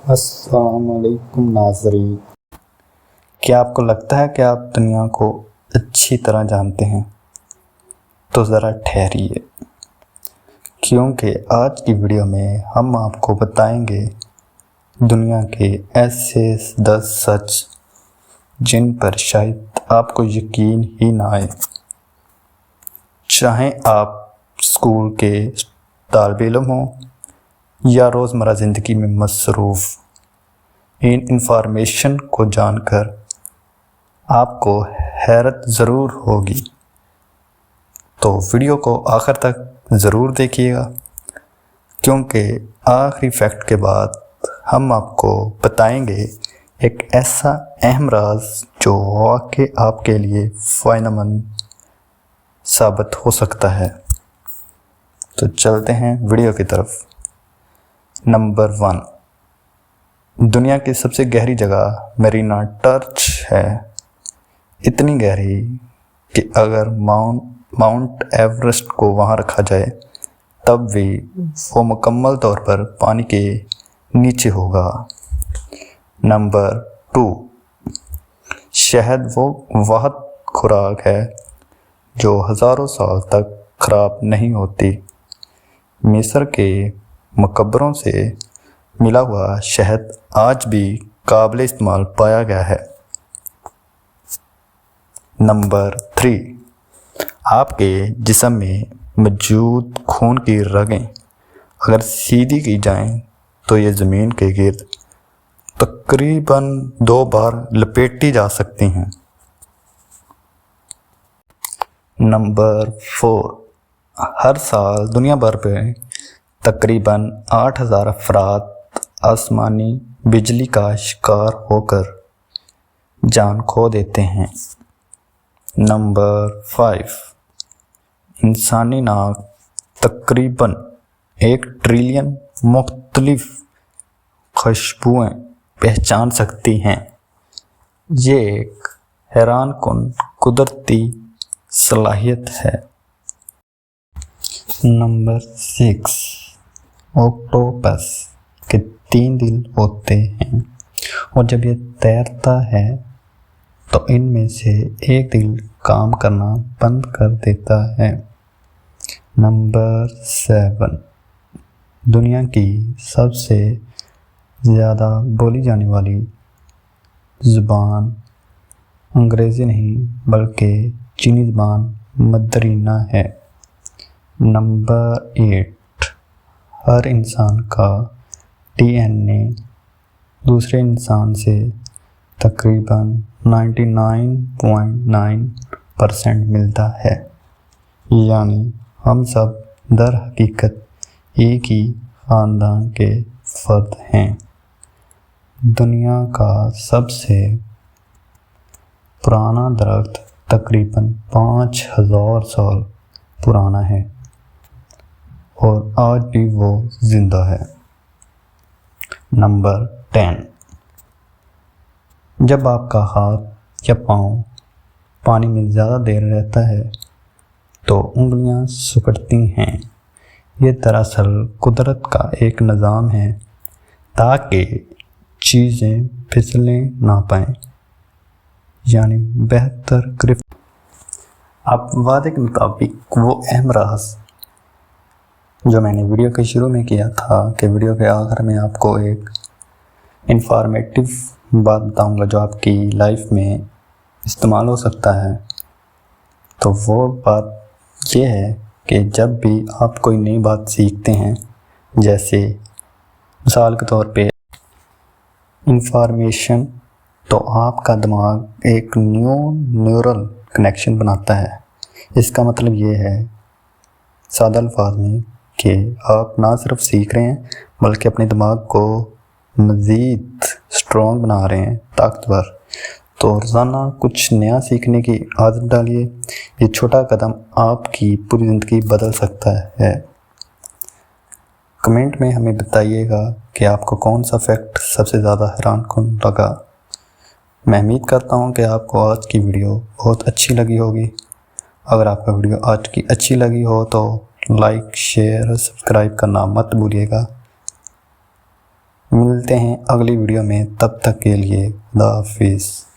السلام علیکم ناظرین، کیا آپ کو لگتا ہے کہ آپ دنیا کو اچھی طرح جانتے ہیں؟ تو ذرا ٹھہریے، کیونکہ آج کی ویڈیو میں ہم آپ کو بتائیں گے دنیا کے ایسے 10 سچ جن پر شاید آپ کو یقین ہی نہ آئے۔ چاہے آپ اسکول کے طالب علم ہوں یا روزمرہ زندگی میں مصروف، ان انفارمیشن کو جان کر آپ کو حیرت ضرور ہوگی۔ تو ویڈیو کو آخر تک ضرور دیکھیے گا، کیونکہ آخری فیکٹ کے بعد ہم آپ کو بتائیں گے ایک ایسا اہم راز جو واقعی آپ کے لیے فائدہ مند ثابت ہو سکتا ہے۔ تو چلتے ہیں ویڈیو کی طرف۔ نمبر 1، دنیا کی سب سے گہری جگہ مرینا ٹرنچ ہے۔ اتنی گہری کہ اگر ماؤنٹ ایورسٹ کو وہاں رکھا جائے تب بھی وہ مکمل طور پر پانی کے نیچے ہوگا۔ نمبر 2، شہد وہ واحد خوراک ہے جو ہزاروں سال تک خراب نہیں ہوتی۔ مصر کے مقبروں سے ملا ہوا شہد آج بھی قابل استعمال پایا گیا ہے۔ نمبر 3، آپ کے جسم میں موجود خون کی رگیں اگر سیدھی کی جائیں تو یہ زمین کے گرد تقریباً 2 بار لپیٹی جا سکتی ہیں۔ نمبر 4، ہر سال دنیا بھر میں تقریباً 8,000 افراد آسمانی بجلی کا شکار ہو کر جان کھو دیتے ہیں۔ نمبر 5، انسانی ناک تقریباً 1 ٹریلین مختلف خوشبوئیں پہچان سکتی ہیں۔ یہ ایک حیران کن قدرتی صلاحیت ہے۔ نمبر 6، آکٹوپس کے 3 دل ہوتے ہیں اور جب یہ تیرتا ہے تو ان میں سے ایک دل کام کرنا بند کر دیتا ہے۔ نمبر 7، دنیا کی سب سے زیادہ بولی جانے والی زبان انگریزی نہیں بلکہ چینی زبان مندرین ہے۔ نمبر 8، ہر انسان کا ڈی این اے دوسرے انسان سے تقریباً 99.9% ملتا ہے، یعنی ہم سب در حقیقت ایک ہی خاندان کے فرد ہیں۔ دنیا کا سب سے پرانا درخت تقریباً 5,000 سال پرانا ہے اور آج بھی وہ زندہ ہے۔ نمبر 10، جب آپ کا ہاتھ یا پاؤں پانی میں زیادہ دیر رہتا ہے تو انگلیاں سکڑتی ہیں۔ یہ دراصل قدرت کا ایک نظام ہے تاکہ چیزیں پھسلنے نہ پائیں، یعنی بہتر گرفت۔ اب وعدے کے مطابق وہ اہم راز جو میں نے ویڈیو کے شروع میں کیا تھا کہ ویڈیو کے آخر میں آپ کو ایک انفارمیٹیو بات بتاؤں گا جو آپ کی لائف میں استعمال ہو سکتا ہے، تو وہ بات یہ ہے کہ جب بھی آپ کوئی نئی بات سیکھتے ہیں، جیسے مثال کے طور پہ انفارمیشن، تو آپ کا دماغ ایک نیورل کنیکشن بناتا ہے۔ اس کا مطلب یہ ہے سادہ الفاظ میں کہ آپ نہ صرف سیکھ رہے ہیں بلکہ اپنے دماغ کو مزید اسٹرانگ بنا رہے ہیں، طاقتور۔ تو روزانہ کچھ نیا سیکھنے کی عادت ڈالیے۔ یہ چھوٹا قدم آپ کی پوری زندگی بدل سکتا ہے۔ کمنٹ میں ہمیں بتائیے گا کہ آپ کو کون سا فیکٹ سب سے زیادہ حیران کن لگا۔ میں امید کرتا ہوں کہ آپ کو آج کی ویڈیو بہت اچھی لگی ہوگی۔ اگر آپ کا ویڈیو آج کی اچھی لگی ہو تو لائک، شیئر اور سبسکرائب کرنا مت بھولیے گا۔ ملتے ہیں اگلی ویڈیو میں، تب تک کے لیے خدا حافظ۔